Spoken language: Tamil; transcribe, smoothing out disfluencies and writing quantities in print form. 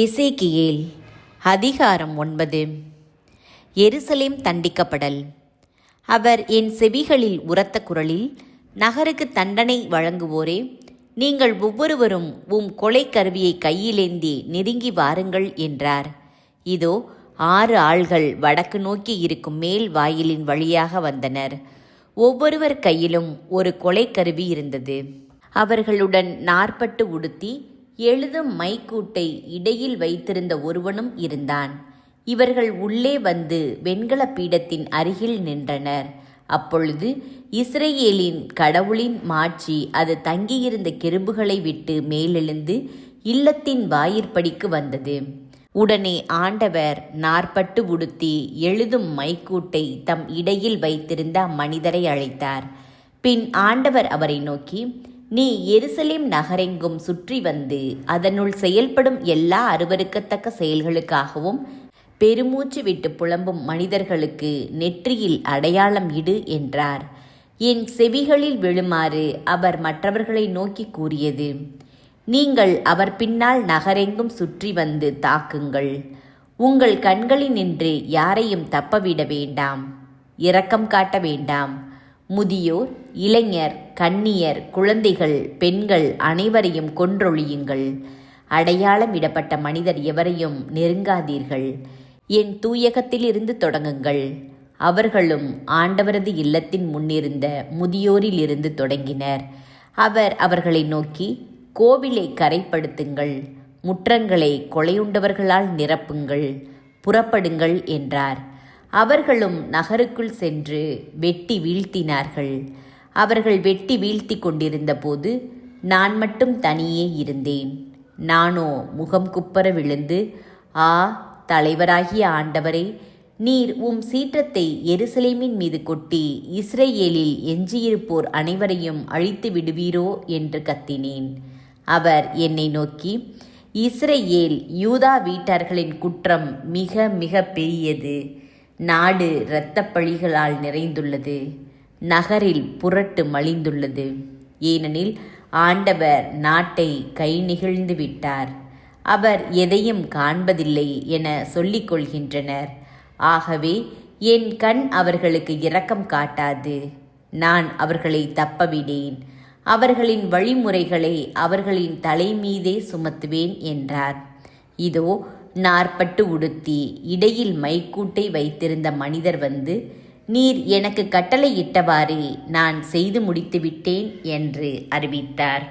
எசேக்கியேல் அதிகாரம் 9. எருசலேம் தண்டிக்கப்படல். அவர் என் செவிகளில் உரத்த குரலில், நகருக்கு தண்டனை வழங்குவோரே, நீங்கள் ஒவ்வொருவரும் கொலை கருவியை கையிலேந்தி நெருங்கி வாருங்கள் என்றார். இதோ 6 ஆள்கள் வடக்கு நோக்கி இருக்கும் மேல் வாயிலின் வழியாக வந்தனர். ஒவ்வொருவர் கையிலும் ஒரு கொலை கருவி இருந்தது. அவர்களுடன் நார்பட்டு உடுத்தி எழுதும் மைக்கூட்டை இடையில் வைத்திருந்த ஒருவனும் இருந்தான். இவர்கள் உள்ளே வந்து வெண்கல பீடத்தின் அருகில் நின்றனர். அப்பொழுது இஸ்ரேலின் கடவுளின் மாட்சி அது தங்கியிருந்த கெருபுகளை விட்டு மேலெழுந்து இல்லத்தின் வாயிற்படிக்கு வந்தது. உடனே ஆண்டவர் நார்பட்டு உடுத்தி எழுதும் மைக்கூட்டை தம் இடையில் வைத்திருந்த அம்மனிதரை அழைத்தார். பின் ஆண்டவர் அவரை நோக்கி, நீ எருசலேம் நகரெங்கும் சுற்றி வந்து அதனுள் செயல்படும் எல்லா அருவருக்கத்தக்க செயல்களுக்காகவும் பெருமூச்சு விட்டு புலம்பும் மனிதர்களுக்கு நெற்றியில் அடையாளம் இடு என்றார். என் செவிகளில் விழுமாறு அவர் மற்றவர்களை நோக்கி கூறியது, நீங்கள் அவர் பின்னால் நகரெங்கும் சுற்றி வந்து தாக்குங்கள். உங்கள் கண்களினின்று யாரையும் தப்பவிட வேண்டாம், இரக்கம் காட்ட வேண்டாம். முதியோர், இளைஞர், கன்னியர், குழந்தைகள், பெண்கள் அனைவரையும் கொன்றொழியுங்கள். அடையாளம் இடப்பட்ட மனிதர் எவரையும் நெருங்காதீர்கள். என் தூயகத்திலிருந்து தொடங்குங்கள். அவர்களும் ஆண்டவரது இல்லத்தின் முன்னிருந்த முதியோரிலிருந்து தொடங்கினர். அவர் அவர்களை நோக்கி, கோவிலை கரைப்படுத்துங்கள், முற்றங்களை கொலையுண்டவர்களால் நிரப்புங்கள், புறப்படுங்கள் என்றார். அவர்களும் நகருக்குள் சென்று வெட்டி வீழ்த்தினார்கள். அவர்கள் வெட்டி வீழ்த்தி கொண்டிருந்த போது நான் மட்டும் தனியே இருந்தேன். நானோ முகம் குப்பர விழுந்து, ஆ தலைவராகிய ஆண்டவரே, நீர் சீற்றத்தை எருசலேமின் மீது கொட்டி இஸ்ரேலில் எஞ்சியிருப்போர் அனைவரையும் அழித்து விடுவீரோ என்று கத்தினேன். அவர் என்னை நோக்கி, இஸ்ரேல் யூதா வீட்டார்களின் குற்றம் மிக மிக பெரியது. நாடு இரத்தப் பழிகளால் நிறைந்துள்ளது. நகரில் புரட்டு மலிந்துள்ளது. ஏனெனில் ஆண்டவர் நாட்டை கை நெகிழ்ந்து விட்டார். அவர் எதையும் காண்பதில்லை என சொல்லிக் கொள்கின்றனர். ஆகவே என் கண் அவர்களுக்கு இரக்கம் காட்டாது. நான் அவர்களை தப்பவிடேன். அவர்களின் வழிமுறைகளை அவர்களின் தலைமீதே சுமத்துவேன் என்றார். இதோ நார்பட்டு உடுத்தி இடையில் மைக்கூட்டை வைத்திருந்த மனிதர் வந்து, நீர் எனக்கு கட்டளையிட்டவாறே நான் செய்து முடித்துவிட்டேன் என்று அறிவித்தார்.